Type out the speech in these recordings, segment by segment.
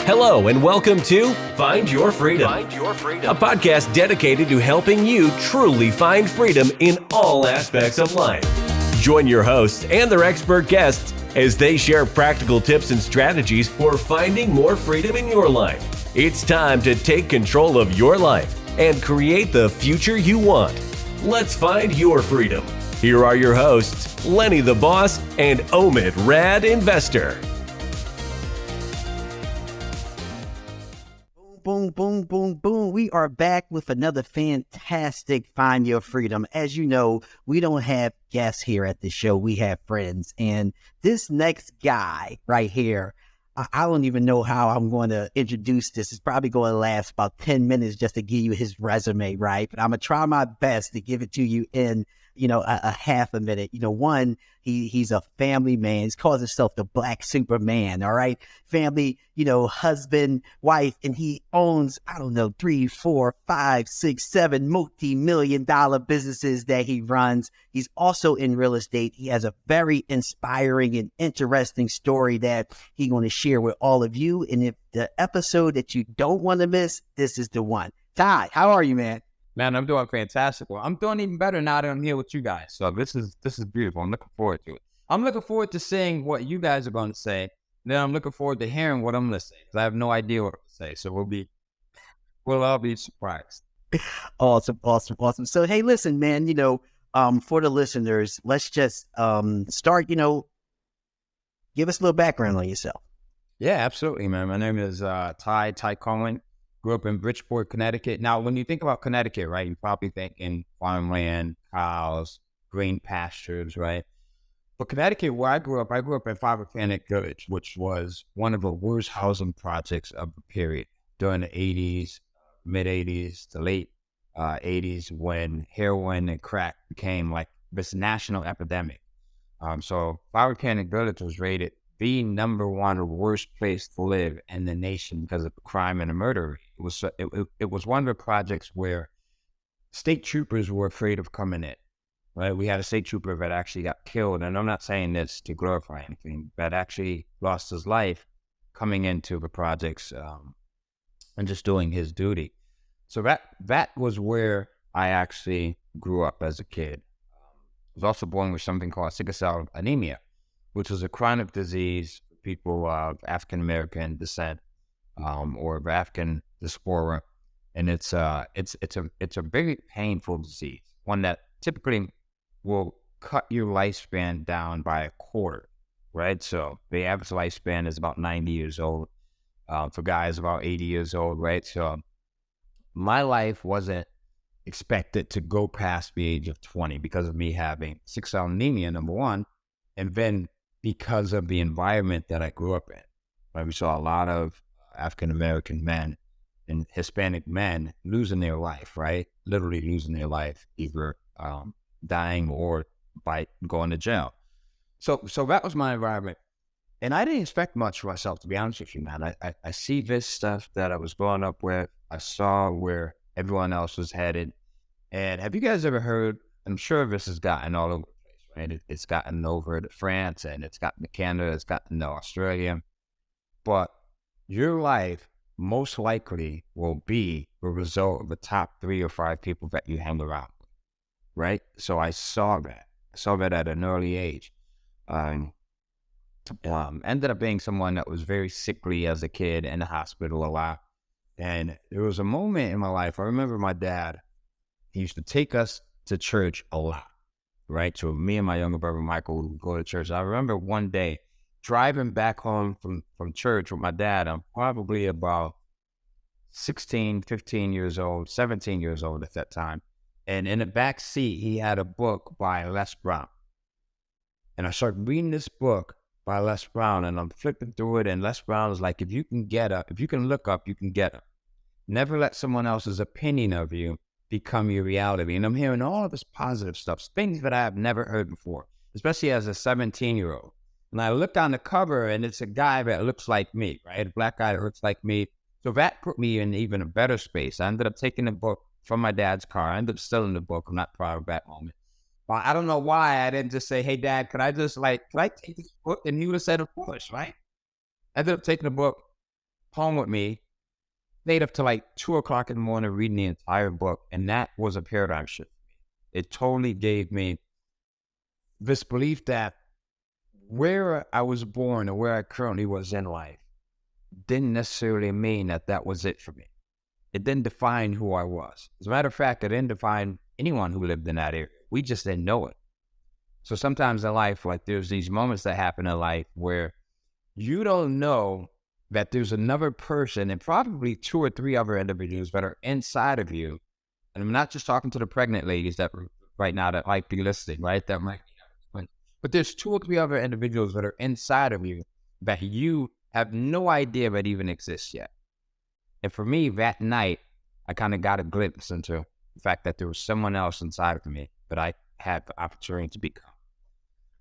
Hello and welcome to Find Your Freedom, a podcast dedicated to helping you truly find freedom in all aspects of life. Join your hosts and their expert guests as they share practical tips and strategies for finding more freedom in your life. It's time to take control of your life and create the future you want. Let's find your freedom. Here are your hosts, Lenny the Boss and Omid Rad Investor. Boom, boom, boom, boom. We are back with another fantastic Find Your Freedom. As you know, we don't have guests here at the show. We have friends. And this next guy right here, I don't even know how I'm going to introduce this. It's probably going to last about 10 minutes just to give you his resume, right? But I'm going to try my best to give it to you in, a half a minute. One, he's a family man. He calls himself the Black Superman, all right? Family, husband, wife, and he owns, 3, 4, 5, 6, 7 multi-million-dollar businesses that he runs. He's also in real estate. He has a very inspiring and interesting story that he's going to share with all of you. And if the episode that you don't want to miss, this is the one. Ty, how are you, man? Man, I'm doing fantastic. Well, I'm doing even better now that I'm here with you guys. So this is beautiful. I'm looking forward to it. I'm looking forward to seeing what you guys are going to say. Then I'm looking forward to hearing what I'm going to say, because I have no idea what to say. So we'll all be surprised. Awesome. So, hey, listen, man, for the listeners, let's just start, give us a little background on yourself. Yeah, absolutely, man. My name is Ty Cohen. Grew up in Bridgeport, Connecticut. Now, when you think about Connecticut, right, you probably think in farmland, cows, green pastures, right? But Connecticut, where I grew up in Fabric Village, which was one of the worst housing projects of the period during the 80s, mid-80s, the late 80s, when heroin and crack became like this national epidemic. So Fabric Village was rated the number one worst place to live in the nation because of the crime and the murder rate. It was one of the projects where state troopers were afraid of coming in. Right, we had a state trooper that actually got killed, and I'm not saying this to glorify anything, but actually lost his life coming into the projects and just doing his duty. So that was where I actually grew up as a kid. I was also born with something called sickle cell anemia, which is a chronic disease for people of African American descent or of African diaspora, and it's a very painful disease, one that typically will cut your lifespan down by a quarter, right? So the average lifespan is about 90 years old. For guys, about 80 years old, right? So my life wasn't expected to go past the age of 20 because of me having sickle cell anemia, number one, and then because of the environment that I grew up in. Right? We saw a lot of African-American men and Hispanic men losing their life, right? Literally losing their life, either dying or by going to jail. So that was my environment. And I didn't expect much for myself, to be honest with you, man. I see this stuff that I was growing up with. I saw where everyone else was headed. And have you guys ever heard, I'm sure this has gotten all over the place, right? It's gotten over to France, and it's gotten to Canada, it's gotten to Australia. But your life most likely will be the result of the top 3 or 5 people that you hang around. Right? So I saw that at an early age. Ended up being someone that was very sickly as a kid, in the hospital a lot. And there was a moment in my life, I remember my dad, he used to take us to church a lot, right? So me and my younger brother, Michael, would go to church. I remember one day driving back home from church with my dad. I'm probably about 16, 15 years old, 17 years old at that time. And in the back seat, he had a book by Les Brown. And I started reading this book by Les Brown, and I'm flipping through it, and Les Brown is like, if you can look up, you can get up. Never let someone else's opinion of you become your reality. And I'm hearing all of this positive stuff, things that I have never heard before, especially as a 17-year-old. And I looked on the cover, and it's a guy that looks like me, right? A black guy that looks like me. So that put me in even a better space. I ended up taking the book from my dad's car. I ended up stealing the book. I'm not proud of that moment. But I don't know why I didn't just say, hey, Dad, can I take this book? And he would have said, of course, right? I ended up taking the book, home with me, stayed up to like 2 o'clock in the morning reading the entire book. And that was a paradigm shift. It totally gave me this belief that where I was born or where I currently was in life didn't necessarily mean that that was it for me. It didn't define who I was. As a matter of fact, it didn't define anyone who lived in that area. We just didn't know it. So sometimes in life, like there's these moments that happen in life where you don't know that there's another person and probably 2 or 3 other individuals that are inside of you. And I'm not just talking to the pregnant ladies that right now that might be listening, right? That might be, but there's 2 or 3 other individuals that are inside of you that you have no idea that even exists yet. And for me, that night, I kind of got a glimpse into the fact that there was someone else inside of me that I had the opportunity to become.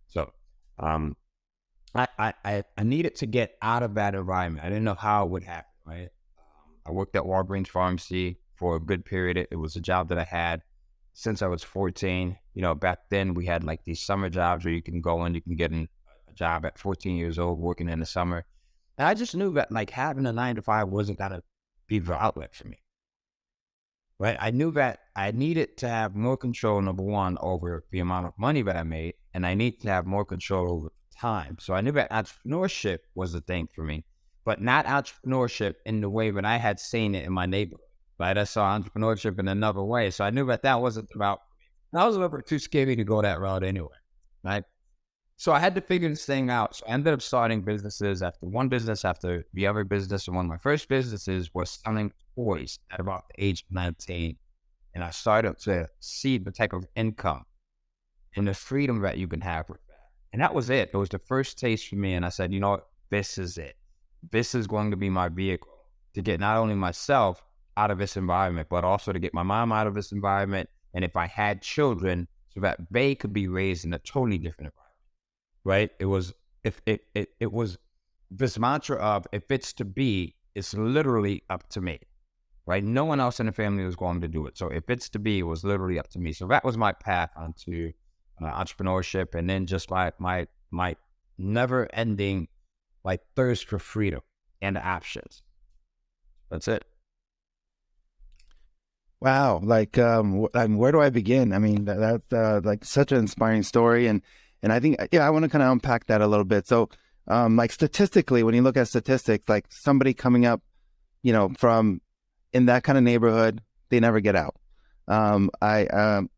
So, I needed to get out of that environment. I didn't know how it would happen, right? I worked at Walgreens Pharmacy for a good period. It was a job that I had since I was 14. You know, back then we had like these summer jobs where you can go in, you can get a job at 14 years old working in the summer. And I just knew that like having a 9-to-5 wasn't going to be the outlet for me, right? I knew that I needed to have more control, number one, over the amount of money that I made, and I need to have more control over time. So I knew that entrepreneurship was the thing for me, but not entrepreneurship in the way that I had seen it in my neighborhood, right? I saw entrepreneurship in another way. So I knew that that wasn't about me. I was a little bit too scary to go that route anyway, right? So I had to figure this thing out. So I ended up starting businesses after one business after the other business. And one of my first businesses was selling toys at about the age of 19. And I started to see the type of income and the freedom that you can have with that. And that was it. It was the first taste for me. And I said, you know what? This is it. This is going to be my vehicle to get not only myself out of this environment, but also to get my mom out of this environment. And if I had children, so that they could be raised in a totally different environment. Right? It was it was this mantra of if it's to be, it's literally up to me. Right? No one else in the family was going to do it. So if it's to be, it was literally up to me. So that was my path onto entrepreneurship, and then just my never ending like thirst for freedom and options. That's it. Wow. Like, where do I begin? I mean, that's like such an inspiring story. And I think, I want to kind of unpack that a little bit. So, like statistically, when you look at statistics, like somebody coming up, from in that kind of neighborhood, they never get out.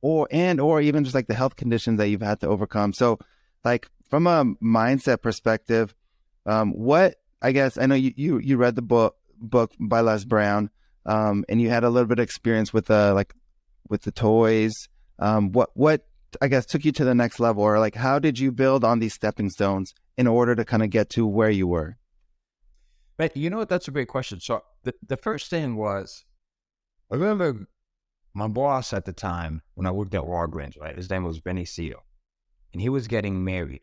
Or even just like the health conditions that you've had to overcome. So like from a mindset perspective, what, I guess, I know you read the book by Les Brown, and you had a little bit of experience with the toys. What I guess took you to the next level, or like how did you build on these stepping stones in order to kind of get to where you were? But you know what? That's a great question. So the first thing was, I remember my boss at the time when I worked at Walgreens, right? His name was Benny Seal, and he was getting married,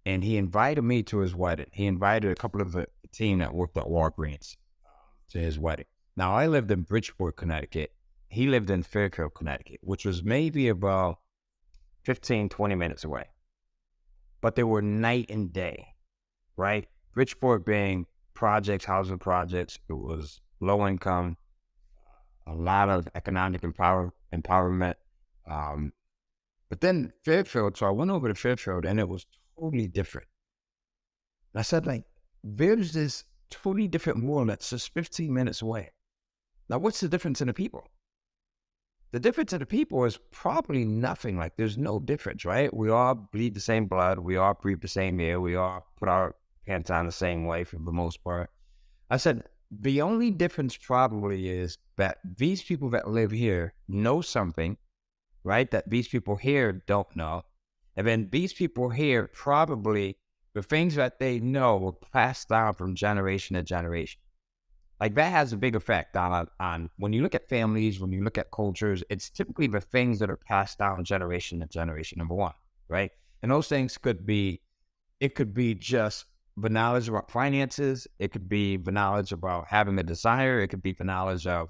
and he invited me to his wedding. He invited a couple of the team that worked at Walgreens to his wedding. Now I lived in Bridgeport, Connecticut. He lived in Fairfield, Connecticut, which was maybe about 15, 20 minutes away. But they were night and day, right? Bridgeport being housing projects, it was low income, a lot of economic empowerment. But then Fairfield, so I went over to Fairfield and it was totally different. And I said, like, there's this totally different world that's just 15 minutes away. Now, what's the difference in the people? The difference in the people is probably nothing. Like, there's no difference, right? We all bleed the same blood. We all breathe the same air. We all put our pants on the same way for the most part. I said, the only difference probably is that these people that live here know something, right, that these people here don't know. And then these people here probably, the things that they know will pass down from generation to generation. Like that has a big effect on when you look at families, when you look at cultures, it's typically the things that are passed down generation to generation, number one, right? And those things could be just the knowledge about finances. It could be the knowledge about having a desire. It could be the knowledge of,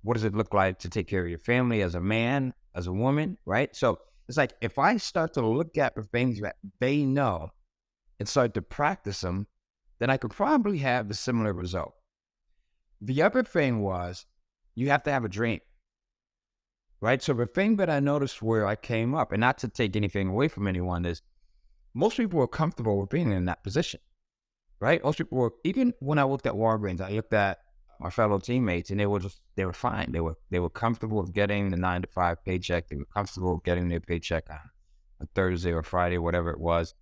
what does it look like to take care of your family as a man, as a woman, right? So it's like, if I start to look at the things that they know and start to practice them, then I could probably have a similar result. The other thing was, you have to have a dream, right? So the thing that I noticed where I came up, and not to take anything away from anyone, is most people were comfortable with being in that position, right? Most people were, even when I worked at Walgreens, I looked at my fellow teammates and they were fine. They were comfortable with getting the 9-to-5 paycheck. They were comfortable with getting their paycheck on a Thursday or Friday, whatever it was.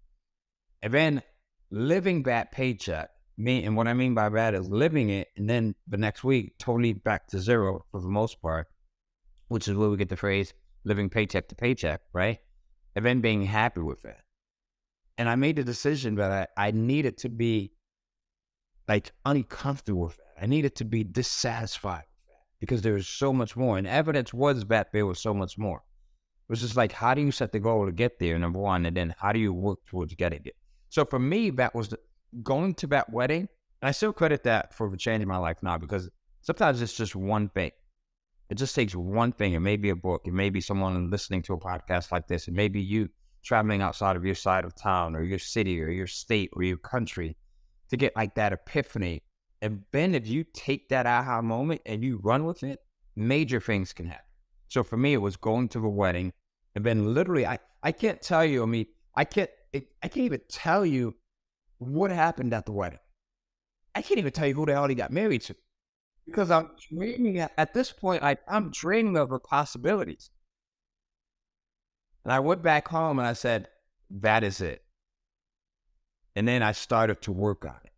And then living that paycheck, and what I mean by that is living it, and then the next week, totally back to zero for the most part, which is where we get the phrase living paycheck to paycheck, right? And then being happy with it. And I made the decision that I needed to be like uncomfortable with that. I needed to be dissatisfied with that because there was so much more. And evidence was that there was so much more. It was just like, how do you set the goal to get there, number one, and then how do you work towards getting it? So for me, that was going to that wedding. And I still credit that for the change in my life now, because sometimes it's just one thing. It just takes one thing. It may be a book. It may be someone listening to a podcast like this. It may be you traveling outside of your side of town or your city or your state or your country to get like that epiphany. And then if you take that aha moment and you run with it, major things can happen. So for me, it was going to the wedding. And then literally, I can't tell you, I can't even tell you what happened at the wedding. I can't even tell you who the hell he got married to. Because I'm dreaming, at this point, I'm dreaming of the possibilities. And I went back home and I said, that is it. And then I started to work on it.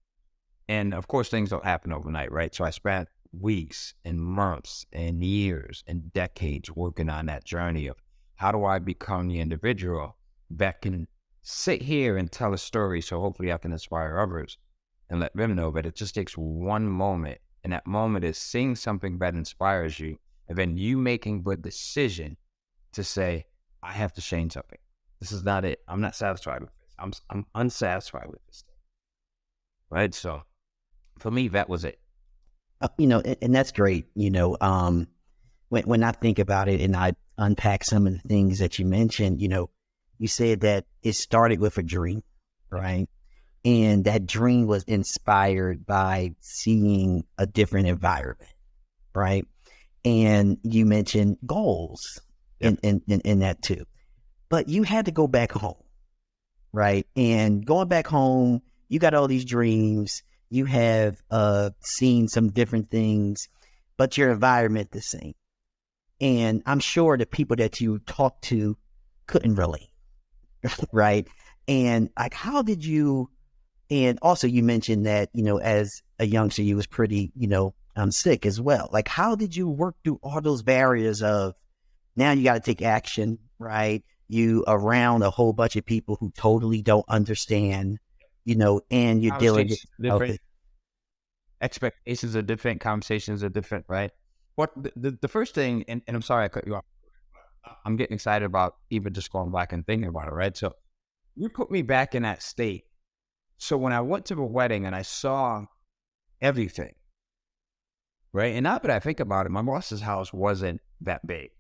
And of course, things don't happen overnight, right? So I spent weeks and months and years and decades working on that journey of how do I become the individual that can sit here and tell a story so hopefully I can inspire others and let them know that it just takes one moment. And that moment is seeing something that inspires you, and then you making the decision to say, I have to change something. This is not it. I'm not satisfied with this. I'm unsatisfied with this thing. Right? So for me, that was it. And that's great. When I think about it and I unpack some of the things that you mentioned, you said that it started with a dream, right? And that dream was inspired by seeing a different environment, right? And you mentioned goals in that too. But you had to go back home, right? And going back home, you got all these dreams. You have seen some different things, but your environment the same. And I'm sure the people that you talked to couldn't relate, right? And like, how did you... And also you mentioned that, as a youngster, you was pretty, sick as well. Like, how did you work through all those barriers of now you got to take action, right? You around a whole bunch of people who totally don't understand, and you're dealing with different expectations are different, conversations are different, right? What the first thing, and I'm sorry I cut you off. I'm getting excited about even just going back and thinking about it, right? So you put me back in that state. So when I went to the wedding and I saw everything, right? And now that I think about it, my boss's house wasn't that big.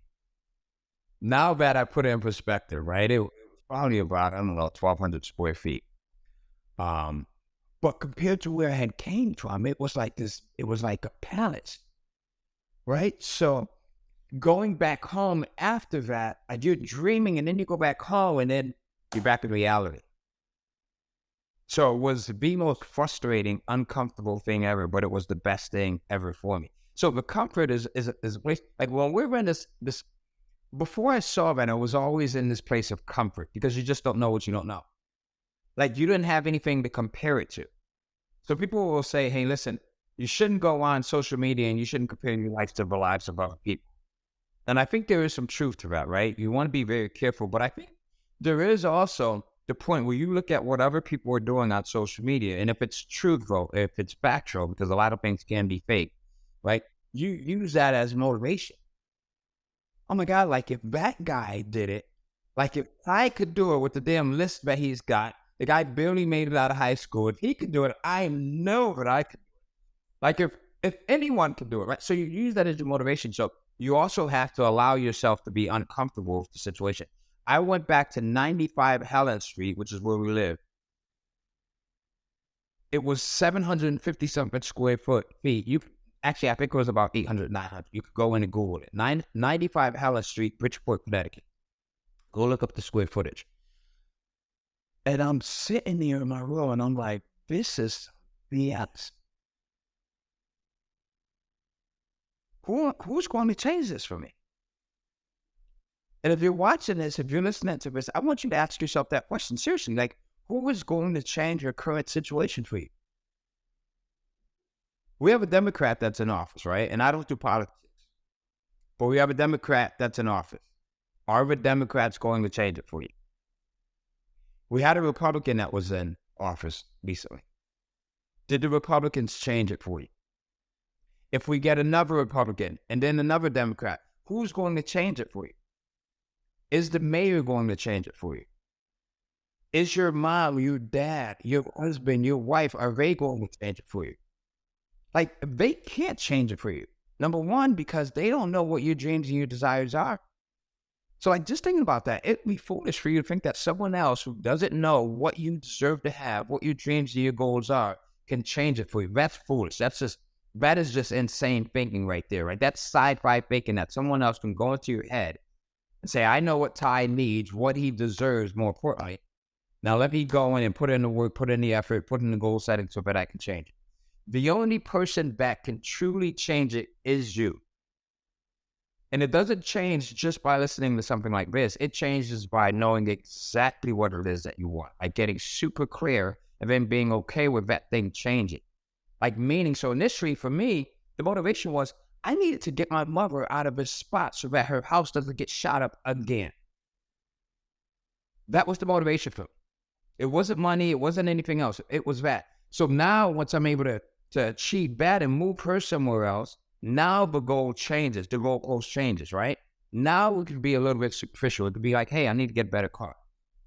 Now that I put it in perspective, right? It was probably about, 1,200 square feet. But compared to where I had came from, it was like a palace, right? So going back home after that, you're dreaming and then you go back home and then you're back in reality. So it was the most frustrating, uncomfortable thing ever, but it was the best thing ever for me. So the comfort is like when we're in this, before I saw that, I was always in this place of comfort because you just don't know what you don't know. Like you didn't have anything to compare it to. So people will say, hey, listen, you shouldn't go on social media and you shouldn't compare your life to the lives of other people. And I think there is some truth to that, right? You want to be very careful, but I think there is also the point where you look at what other people are doing on social media, and if it's truthful, if it's factual, because a lot of things can be fake, right? You use that as motivation. Oh my God, like if that guy did it, like if I could do it with the damn list that he's got, the guy barely made it out of high school. If he could do it, I know that I could do it. Like if anyone can do it, right? So you use that as your motivation. So you also have to allow yourself to be uncomfortable with the situation. I went back to 95 Helen Street, which is where we live. it was 750 something square feet. I think it was about 800, 900. You could go in and Google it. 95 Hallis Street, Bridgeport, Connecticut. Go look up the square footage. And I'm sitting there in my room and I'm like, this is BS. Who's going to change this for me? And if you're watching this, if you're listening to this, I want you to ask yourself that question seriously. Like, who is going to change your current situation for you? We have a Democrat that's in office, right? And I don't do politics, but we have a Democrat that's in office. Are the Democrats going to change it for you? We had a Republican that was in office recently. Did the Republicans change it for you? If we get another Republican and then another Democrat, who's going to change it for you? Is the mayor going to change it for you? Is your mom, your dad, your husband, your wife, are they going to change it for you? Like, they can't change it for you. Number one, because they don't know what your dreams and your desires are. So, like, just thinking about that, it'd be foolish for you to think that someone else who doesn't know what you deserve to have, what your dreams and your goals are, can change it for you. That's foolish. That is just insane thinking right there, right? That's sci-fi thinking that someone else can go into your head and say, I know what Ty needs, what he deserves, more importantly. Now let me go in and put in the work, put in the effort, put in the goal setting so that I can change it. The only person that can truly change it is you. And it doesn't change just by listening to something like this. It changes by knowing exactly what it is that you want, like getting super clear and then being okay with that thing changing. Like meaning, so initially for me, the motivation was I needed to get my mother out of this spot so that her house doesn't get shot up again. That was the motivation for me. It wasn't money. It wasn't anything else. It was that. So now once I'm able to achieve that and move her somewhere else, now the goal changes. The goalpost changes, right? Now it could be a little bit superficial. It could be like, hey, I need to get a better car.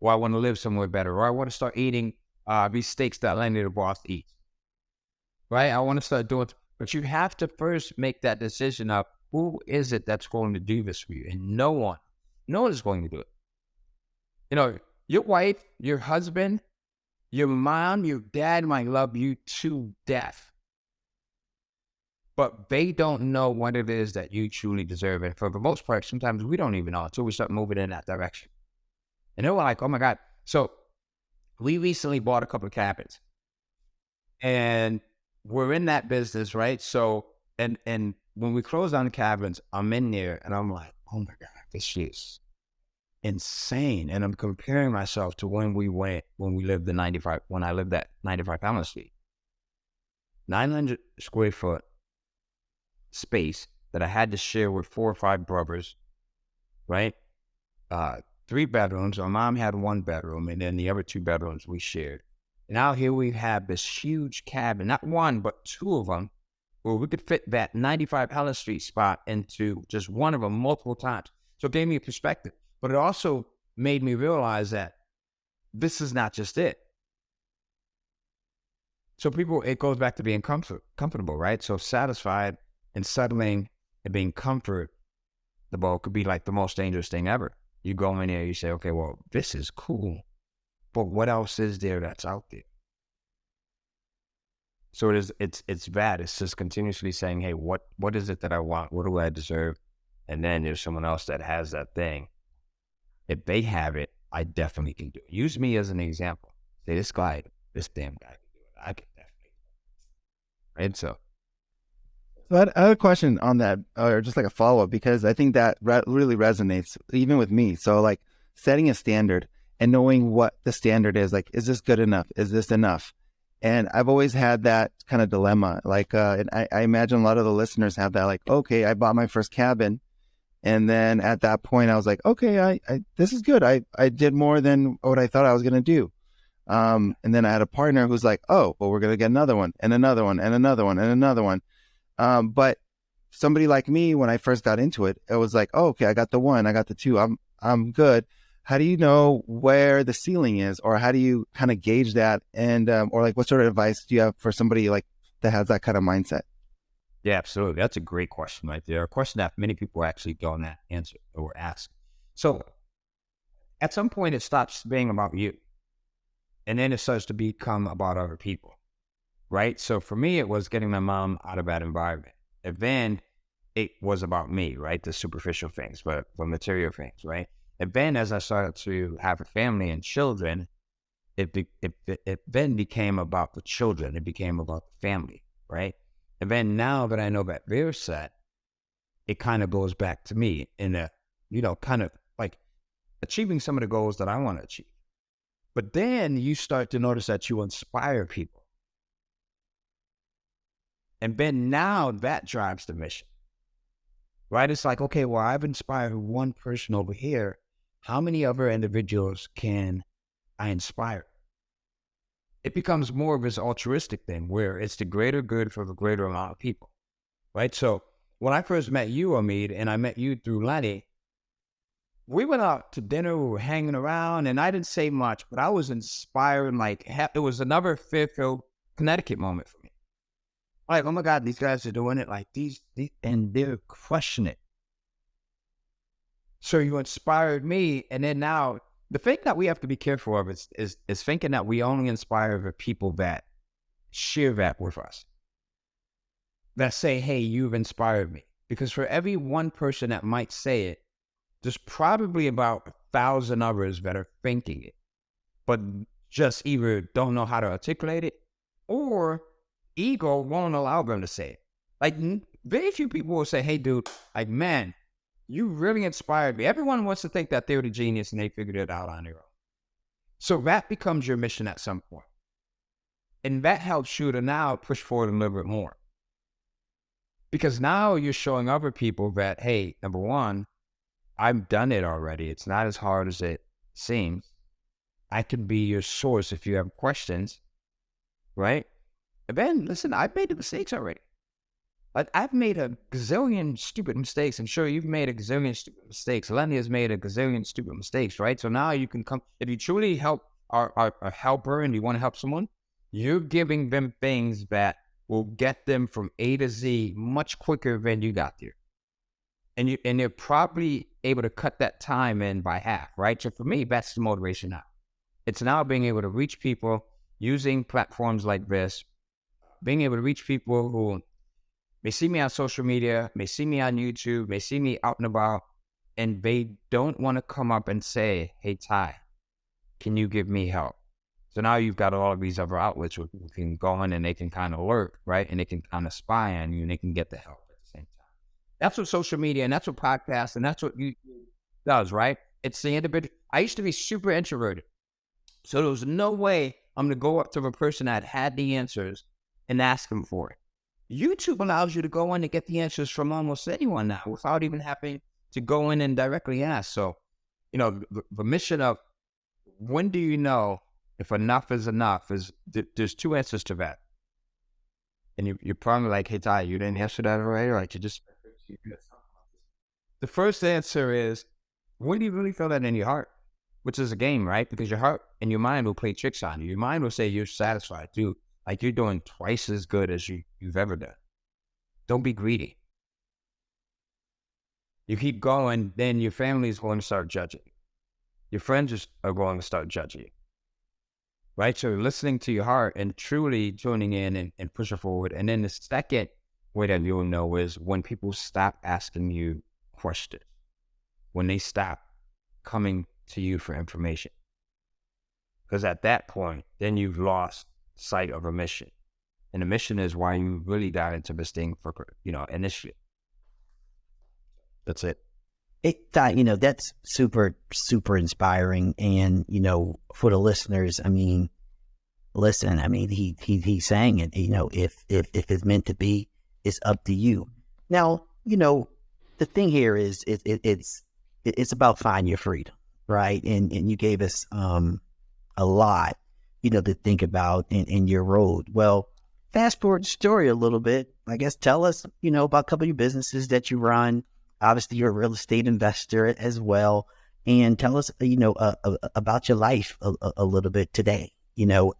Or I want to live somewhere better. Or I want to start eating these steaks that Lenny the boss eats. Right? I want to start doing, but you have to first make that decision of who is it that's going to do this for you? And no one is going to do it. You know, your wife, your husband, your mom, your dad might love you to death, but they don't know what it is that you truly deserve. And for the most part, sometimes we don't even know until we start moving in that direction. And they were like, oh my God. So we recently bought a couple of cabins and we're in that business, right? So, and when we close on the cabins, I'm in there and I'm like, oh my God, this is insane. And I'm comparing myself to when I lived at 95 Hallis Street. 900 square foot space that I had to share with 4 or 5 brothers, right? 3 bedrooms. My mom had 1 bedroom and then the other 2 bedrooms we shared. And out here we have this huge cabin, not 1, but 2 of them, where we could fit that 95 Hallis Street spot into just one of them multiple times. So it gave me a perspective, but it also made me realize that this is not just it. So it goes back to being comfortable, right? So satisfied and settling and being comfortable could be like the most dangerous thing ever. You go in there, you say, okay, well, this is cool. But what else is there that's out there? So it's bad. It's just continuously saying, hey, what is it that I want? What do I deserve? And then there's someone else that has that thing. If they have it, I definitely can do it. Use me as an example. Say, this damn guy can do it. I can definitely do it. Right? So I have a question on that, or just like a follow-up, because I think that really resonates even with me. So like setting a standard and knowing what the standard is, like, is this good enough? Is this enough? And I've always had that kind of dilemma. Like, and I imagine a lot of the listeners have that, like, okay, I bought my first cabin. And then at that point I was like, okay, this is good. I did more than what I thought I was going to do. And then I had a partner who's like, oh, well, we're going to get another one and another one and another one and another one. But somebody like me, when I first got into it, it was like, oh, okay, I got the 1, I got the 2, I'm good. How do you know where the ceiling is, or how do you kind of gauge that? And, or like, what sort of advice do you have for somebody like that has that kind of mindset? yeah, absolutely. That's a great question right there. A question that many people actually don't answer or ask. So at some point it stops being about you. And then it starts to become about other people. right? So for me, it was getting my mom out of that environment. And then it was about me, right? The superficial things, but the material things, right? And then as I started to have a family and children, it then became about the children. It became about the family, right? And then now that I know that they're set, it kind of goes back to me in a, kind of like achieving some of the goals that I want to achieve. But then you start to notice that you inspire people. And then now that drives the mission, right? It's like, okay, well, I've inspired one person over here. How many other individuals can I inspire? It becomes more of this altruistic thing where it's the greater good for the greater amount of people, right? So when I first met you, Omid, and I met you through Lenny, we went out to dinner, we were hanging around, and I didn't say much, but I was inspired. Like, it was another Fairfield, Connecticut moment for me. Like, oh my God, these guys are doing it like these and they're crushing it. So you inspired me, and then now the thing that we have to be careful of is thinking that we only inspire the people that share that with us, that say, hey, you've inspired me. Because for every one person that might say it, there's probably about 1,000 others that are thinking it, but just either don't know how to articulate it or ego won't allow them to say it. Like, very few people will say, hey, dude, like, man, you really inspired me. Everyone wants to think that they're the genius and they figured it out on their own. So that becomes your mission at some point. And that helps you to now push forward a little bit more. Because now you're showing other people that, hey, number one, I've done it already. It's not as hard as it seems. I can be your source if you have questions, right? And then, listen, I've made the mistakes already. Like, I've made a gazillion stupid mistakes. I'm sure you've made a gazillion stupid mistakes. Lenny has made a gazillion stupid mistakes, right? So now you can come, if you truly are a helper and you want to help someone, you're giving them things that will get them from A to Z much quicker than you got there. And they're probably able to cut that time in by half, right? So for me, that's the motivation now. It's now being able to reach people using platforms like this, being able to reach people who may see me on social media, may see me on YouTube, may see me out and about, and they don't want to come up and say, hey, Ty, can you give me help? So now you've got all of these other outlets where people can go in and they can kind of lurk, right? And they can kind of spy on you and they can get the help at the same time. That's what social media and that's what podcasts and that's what YouTube does, right? It's the individual. I used to be super introverted. So there was no way I'm going to go up to a person that had the answers and ask them for it. YouTube allows you to go in and get the answers from almost anyone now without even having to go in and directly ask. So, the mission of when do you know if enough is enough is there's two answers to that. And you're probably like, hey, Ty, you didn't answer that already? Like, the first answer is, when do you really feel that in your heart? Which is a game, right? Because your heart and your mind will play tricks on you. Your mind will say you're satisfied, dude. Like you're doing twice as good as you've ever done. Don't be greedy. You keep going, then your family is going to start judging. Your friends are going to start judging you. Right? So listening to your heart and truly tuning in and pushing forward. And then the second way that you'll know is when people stop asking you questions. When they stop coming to you for information. Because at that point, then you've lost sight of a mission. And the mission is why you really got into this thing for, initially. That's it. That's super, super inspiring. And, for the listeners, listen, he's saying it, if it's meant to be, it's up to you. Now, the thing here is it's about finding your freedom, right? And you gave us a lot, to think about in your road. Well, fast forward the story a little bit. I guess tell us, about a couple of your businesses that you run. Obviously, you're a real estate investor as well. And tell us, about your life a little bit today, so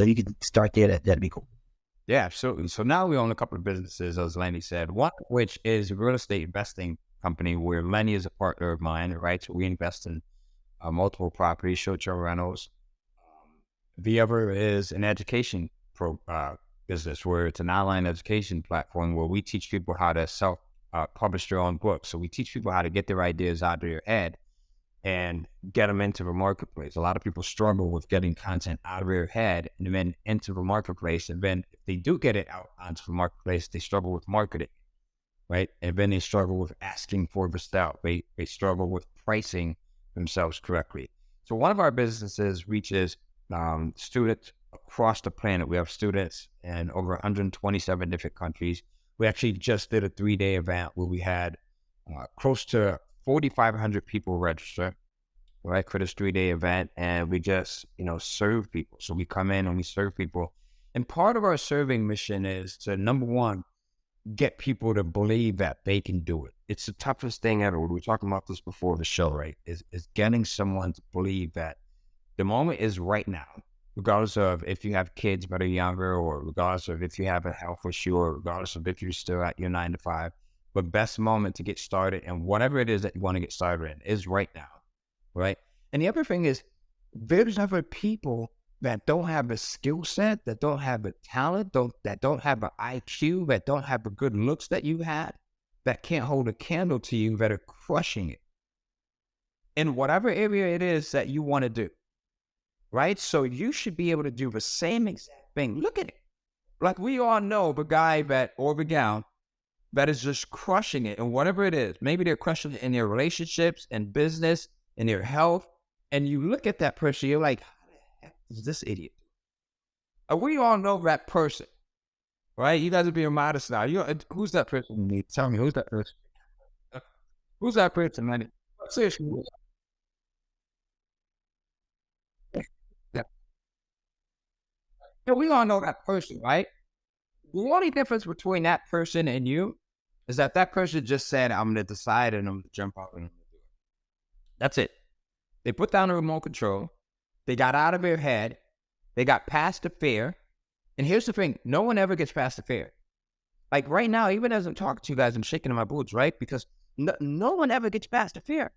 you can start there. That'd be cool. Yeah, absolutely. So now we own a couple of businesses, as Lenny said, one of which is a real estate investing company where Lenny is a partner of mine, right? So we invest in multiple properties, short-term rentals, The other is an education business where it's an online education platform where we teach people how to publish their own books. So we teach people how to get their ideas out of their head and get them into the marketplace. A lot of people struggle with getting content out of their head and then into the marketplace. And then if they do get it out onto the marketplace, they struggle with marketing, right? And then they struggle with asking for the stuff. They struggle with pricing themselves correctly. So one of our businesses reaches students across the planet. We have students in over 127 different countries. We actually just did a 3-day event where we had close to 4,500 people register, right, for this 3-day event. And we just, serve people. So we come in and we serve people. And part of our serving mission is to, number one, get people to believe that they can do it. It's the toughest thing ever. We were talking about this before the show, right? Is getting someone to believe that the moment is right now, regardless of if you have kids that are younger, or regardless of if you have a health issue, or regardless of if you're still at your 9 to 5. The best moment to get started and whatever it is that you want to get started in is right now, right? And the other thing is, there's other people that don't have the skill set, that don't have the talent, that don't have the IQ, that don't have the good looks that you had, that can't hold a candle to you, that are crushing it in whatever area it is that you want to do, right? So you should be able to do the same exact thing. Look at it. Like we all know the guy or the gal that is just crushing it in whatever it is. Maybe they're crushing it in their relationships and business and their health. And you look at that person, you're like, how the heck is this idiot? We all know that person, right? You guys are being modest now. Who's that person? Tell me, who's that person? Who's that person, man? Seriously. Yeah, we all know that person, right? The only difference between that person and you is that person just said, I'm going to decide and I'm going to jump out and I'm going to do it. That's it. They put down the remote control. They got out of their head. They got past the fear. And here's the thing. No one ever gets past the fear. Like right now, even as I'm talking to you guys, I'm shaking in my boots, right? Because no one ever gets past the fear.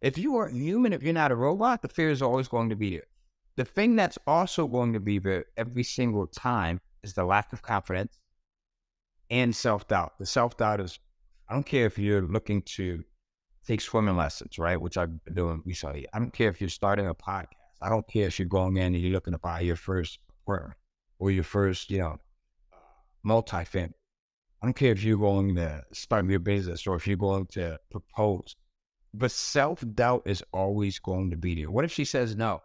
If you are human, if you're not a robot, the fear is always going to be there. The thing that's also going to be there every single time is the lack of confidence and self-doubt. The self-doubt is, I don't care if you're looking to take swimming lessons, right? Which I've been doing recently. I don't care if you're starting a podcast. I don't care if you're going in and you're looking to buy your first apartment or your first, multi-family. I don't care if you're going to start your business or if you're going to propose. But self-doubt is always going to be there. What if she says no?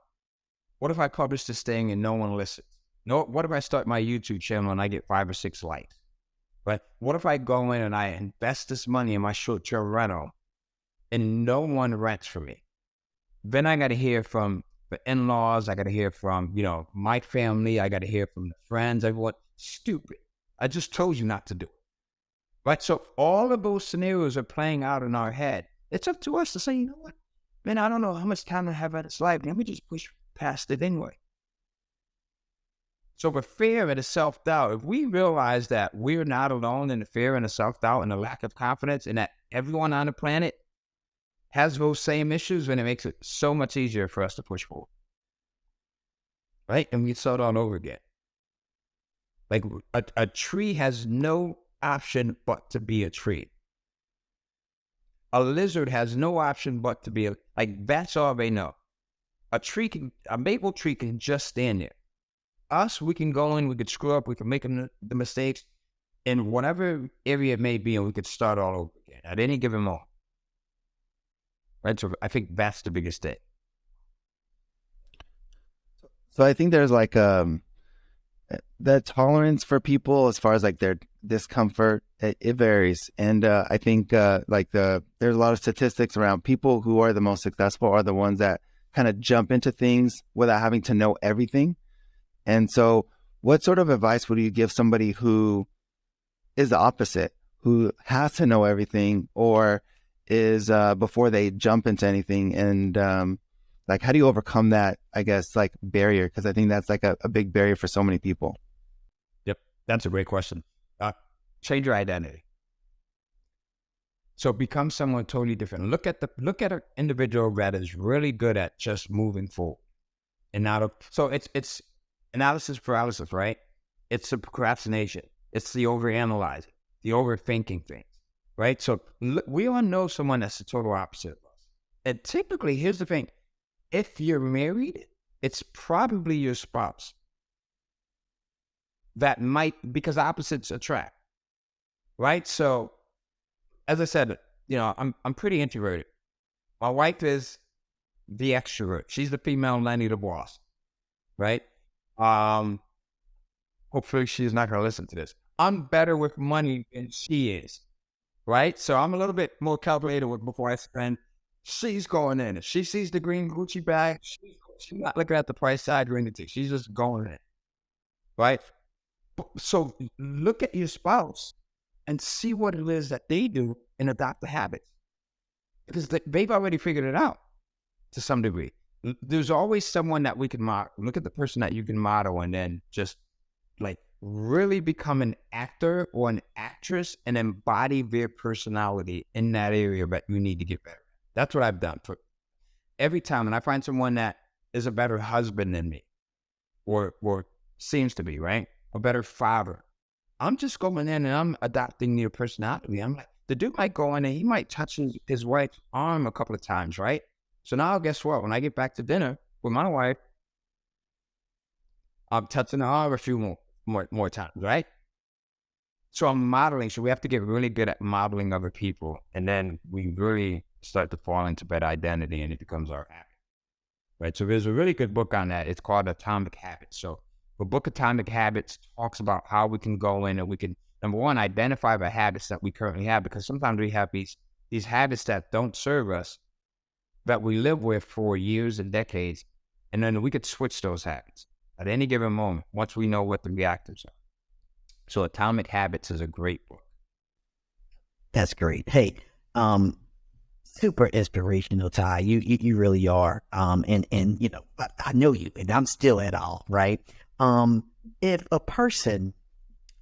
What if I publish this thing and no one listens? No. What if I start my YouTube channel and I get 5 or 6 likes? But what if I go in and I invest this money in my short-term rental and no one rents for me? Then I got to hear from the in-laws. I got to hear from, my family. I got to hear from the friends. Everyone, stupid. I just told you not to do it. Right? So all of those scenarios are playing out in our head. It's up to us to say, you know what? Man, I don't know how much time I have at this life. Let me just push past it anyway. So the fear and the self-doubt, if we realize that we're not alone in the fear and the self-doubt and the lack of confidence and that everyone on the planet has those same issues, then it makes it so much easier for us to push forward. Right? And we start all over again. Like a tree has no option but to be a tree. A lizard has no option but to be that's all they know. A maple tree can just stand there. Us, we can go in, we could screw up, we can make the mistakes in whatever area it may be, and we could start all over again at any given moment. Right? So I think that's the biggest thing. So I think there's the tolerance for people as far as their discomfort, it varies. And I think there's a lot of statistics around people who are the most successful are the ones that kind of jump into things without having to know everything. And so what sort of advice would you give somebody who is the opposite, who has to know everything or is before they jump into anything? And how do you overcome that, I guess, barrier? Because I think that's a big barrier for so many people. Yep. That's a great question. Change your identity. So become someone totally different. Look at an individual that is really good at just moving forward. And now, so it's analysis paralysis, right? It's the procrastination. It's the overanalyzing, the overthinking things, right? So we all know someone that's the total opposite of us. And typically, here's the thing. If you're married, it's probably your spouse that might, because opposites attract, right? So, as I said, I'm pretty introverted. My wife is the extrovert. She's the female Lenny the boss, right? Hopefully she's not going to listen to this. I'm better with money than she is, right? So I'm a little bit more calculated before I spend. She's going in. If she sees the green Gucci bag, she's not looking at the price tag or anything. She's just going in, right? So look at your spouse and see what it is that they do and adopt the habits, because they've already figured it out to some degree. There's always someone that we can model. Look at the person that you can model and then just like really become an actor or an actress and embody their personality in that area that you need to get better. That's what I've done for every time. And I find someone that is a better husband than me or seems to be, right? A better father. I'm just going in and I'm adopting their personality. I'm like, the dude might go in and he might touch his wife's arm a couple of times, right? So now guess what? When I get back to dinner with my wife, I'm touching her arm a few more times, right? So I'm modeling. So we have to get really good at modeling other people. And then we really start to fall into better identity and it becomes our habit, right? So there's a really good book on that. It's called Atomic Habits. So the book Atomic Habits talks about how we can go in and we can, number one, identify the habits that we currently have, because sometimes we have these habits that don't serve us, that we live with for years and decades, and then we could switch those habits at any given moment once we know what the reactors are. So Atomic Habits is a great book. That's great. Hey, super inspirational, Ty. You really are. And I know you, and I'm still at all, right? If a person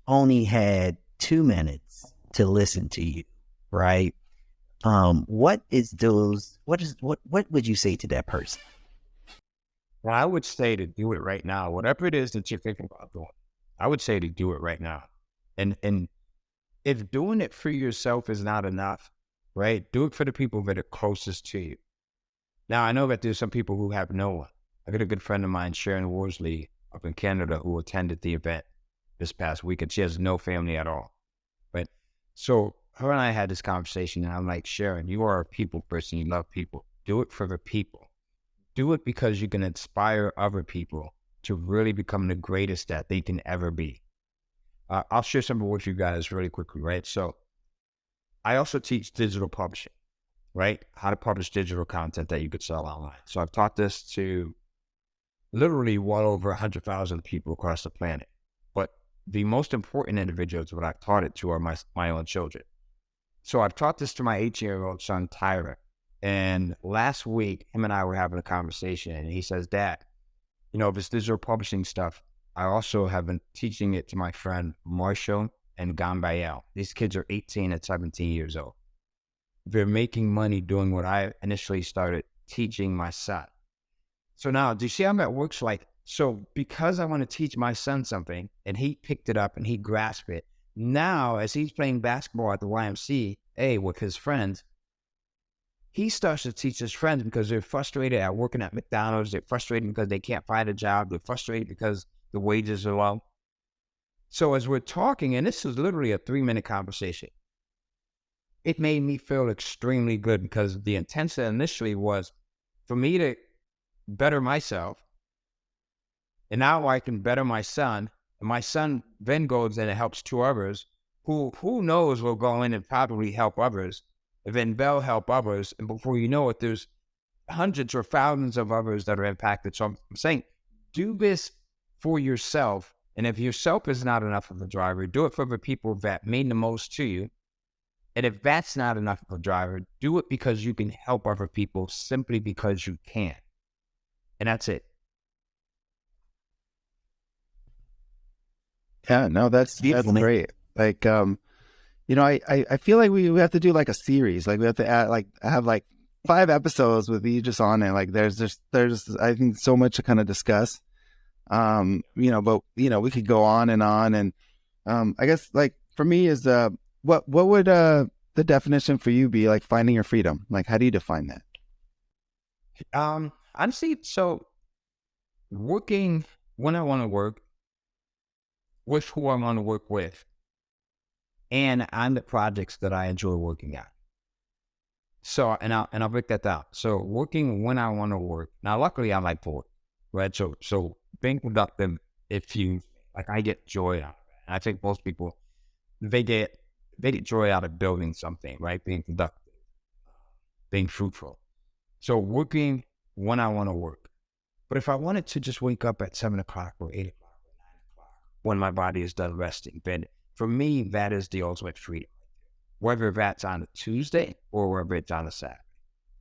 only had 2 minutes to listen to you, right? What would you say to that person? Well, I would say to do it right now. Whatever it is that you're thinking about doing, I would say to do it right now. And if doing it for yourself is not enough, right? Do it for the people that are closest to you. Now, I know that there's some people who have no one. I got a good friend of mine, Sharon Worsley, up in Canada, who attended the event this past week, and she has no family at all, right? So her and I had this conversation, and I'm like, Sharon, you are a people person. You love people. Do it for the people. Do it because you can inspire other people to really become the greatest that they can ever be. I'll share something with you guys really quickly, right? So I also teach digital publishing, right? How to publish digital content that you could sell online. So I've taught this to literally well over 100,000 people across the planet. But the most important individuals that I've taught it to are my own children. So I've taught this to my 18-year-old son, Tyra. And last week, him and I were having a conversation, and he says, Dad, this digital publishing stuff, I also have been teaching it to my friend Marshall and Gambayel. These kids are 18 and 17 years old. They're making money doing what I initially started teaching my son. So now, do you see how that works? So because I want to teach my son something, and he picked it up and he grasped it, now as he's playing basketball at the YMCA with his friends, he starts to teach his friends because they're frustrated at working at McDonald's. They're frustrated because they can't find a job. They're frustrated because the wages are low. So as we're talking, and this is literally a 3-minute conversation, it made me feel extremely good because the intention initially was for me to better myself. And now I can better my son. And my son then goes in and helps 2 others who knows will go in and probably help others. And then they'll help others. And before you know it, there's hundreds or thousands of others that are impacted. So I'm saying, do this for yourself. And if yourself is not enough of a driver, do it for the people that mean the most to you. And if that's not enough of a driver, do it because you can help other people simply because you can. And that's it. Yeah, no, that's great. I feel like we have to do like a series. Like we have to have like 5 episodes with you just on it. Like there's I think so much to kind of discuss. But we could go on. And I guess like for me is what would the definition for you be, like finding your freedom? Like, how do you define that? Honestly, so working when I want to work, with who I want to work with, and on the projects that I enjoy working on. So, and I'll break that down. So working when I want to work. Now, luckily I like to work, right? So being productive, I get joy out of it. And I think most people, they get joy out of building something, right? Being productive, being fruitful. So working when I want to work. But if I wanted to just wake up at 7 o'clock or 8 o'clock or 9 o'clock when my body is done resting, then for me, that is the ultimate freedom. Whether that's on a Tuesday or whether it's on a Saturday,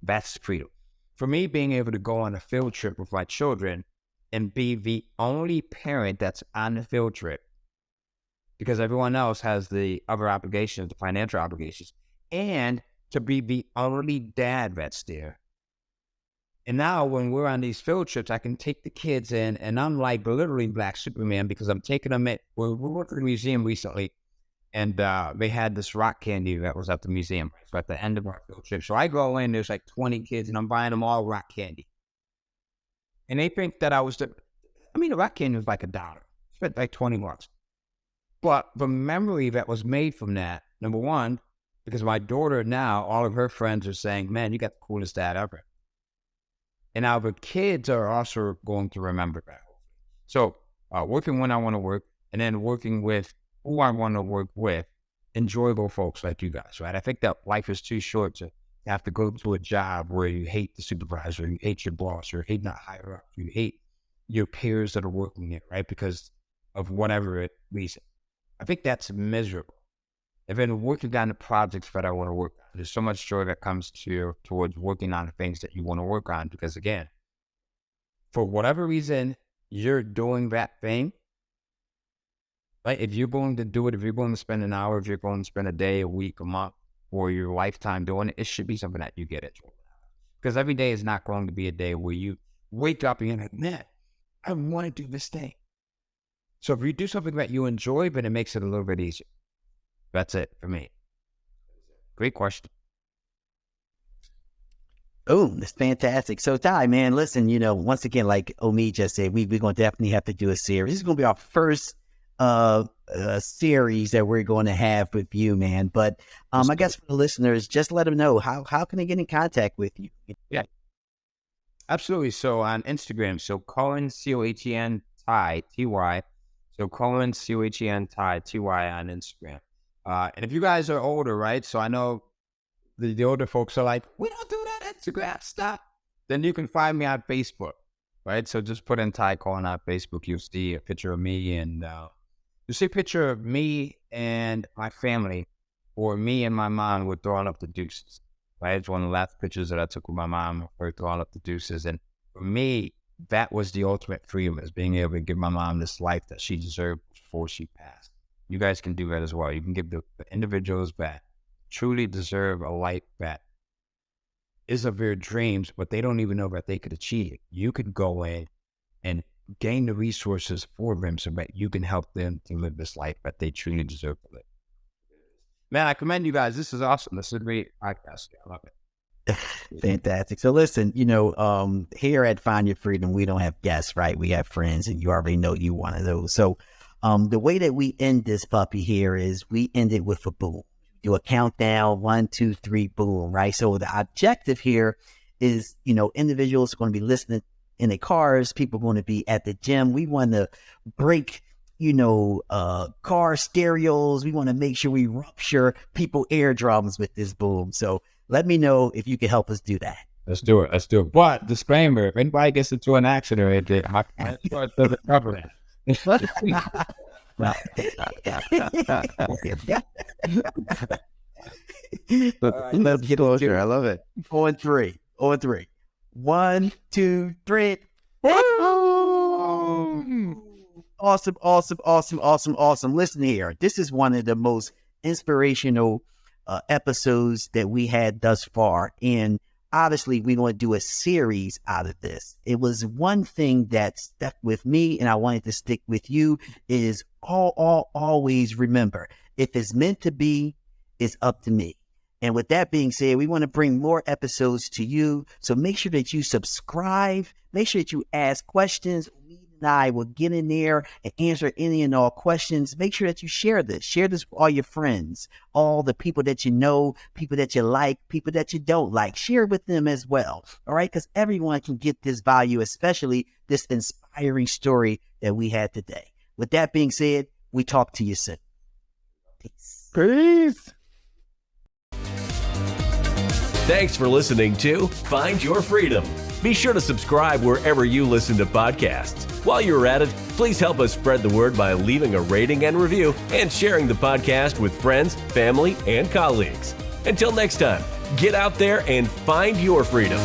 that's freedom. For me, being able to go on a field trip with my children and be the only parent that's on the field trip, because everyone else has the other obligations, the financial obligations, and to be the only dad that's there. And now when we're on these field trips, I can take the kids in, and I'm like literally Black Superman, because I'm taking them we went to the museum recently, and they had this rock candy that was at the museum. So at the end of our field trip, so I go in, there's like 20 kids, and I'm buying them all rock candy. And they think that the rock candy was like $1. Spent like 20 bucks. But the memory that was made from that, number one, because my daughter now, all of her friends are saying, man, you got the coolest dad ever. And now the kids are also going to remember that. So working when I want to work, and then working with who I want to work with, enjoyable folks like you guys, right? I think that life is too short to have to go to a job where you hate the supervisor, you hate your boss, or hate not higher up, you hate your peers that are working there, right? Because of whatever reason. I think that's miserable. And then working on the projects that I want to work on, there's so much joy that comes towards working on the things that you want to work on. Because again, for whatever reason you're doing that thing, right? If you're going to do it, if you're going to spend an hour, if you're going to spend a day, a week, a month, or your lifetime doing it, it should be something that you get into. Because every day is not going to be a day where you wake up and you're like, man, I want to do this thing. So if you do something that you enjoy, then it makes it a little bit easier. That's it for me. Great question. Oh, that's fantastic. So, Ty, man, listen, once again, like Omi just said, we're going to definitely have to do a series. This is going to be our first series that we're going to have with you, man. But I guess for the listeners, just let them know, how can they get in contact with you? Yeah, absolutely. So on Instagram, so Cohen, Cohen, Ty, Ty. So Cohen, Cohen, Ty, Ty on Instagram. And if you guys are older, right? So I know the older folks are like, we don't do that Instagram stuff. Then you can find me on Facebook, right? So just put in Ty Cohen on Facebook. You'll see a picture of me, and you'll see a picture of me and my family, or me and my mom with throwing up the deuces, right? It's one of the last pictures that I took with my mom, her throwing up the deuces. And for me, that was the ultimate freedom, is being able to give my mom this life that she deserved before she passed. You guys can do that as well. You can give the individuals that truly deserve a life that is of their dreams, but they don't even know that they could achieve it. You could go in and gain the resources for them so that you can help them to live this life that they truly deserve to live. Man, I commend you guys. This is awesome. This is a great podcast. I love it. Fantastic. So listen, here at Find Your Freedom, we don't have guests, right? We have friends, and you already know you one of those. So the way that we end this puppy here is we end it with a boom. Do a countdown, 1, 2, 3, boom, right? So the objective here is, individuals are going to be listening in their cars. People are going to be at the gym. We want to break, car stereos. We want to make sure we rupture people eardrums with this boom. So let me know if you can help us do that. Let's do it. But disclaimer, if anybody gets into an accident or anything, my insurance doesn't cover that. Let's get closer. I love it. 0-3. 1, 2, 3. Awesome. Listen here. This is one of the most inspirational episodes that we had thus far. And obviously we're going to do a series out of this. It was one thing that stuck with me and I wanted to stick with you is always remember, if it's meant to be, it's up to me. And with that being said, we want to bring more episodes to you. So make sure that you subscribe. Make sure that you ask questions. We and I will get in there and answer any and all questions. Make sure that you share this. Share this with all your friends, all the people that you know, people that you like, people that you don't like. Share it with them as well. All right? Because everyone can get this value, especially this inspiring story that we had today. With that being said, we talk to you soon. Peace. Peace. Thanks for listening to Find Your Freedom. Be sure to subscribe wherever you listen to podcasts. While you're at it, please help us spread the word by leaving a rating and review and sharing the podcast with friends, family, and colleagues. Until next time, get out there and find your freedom.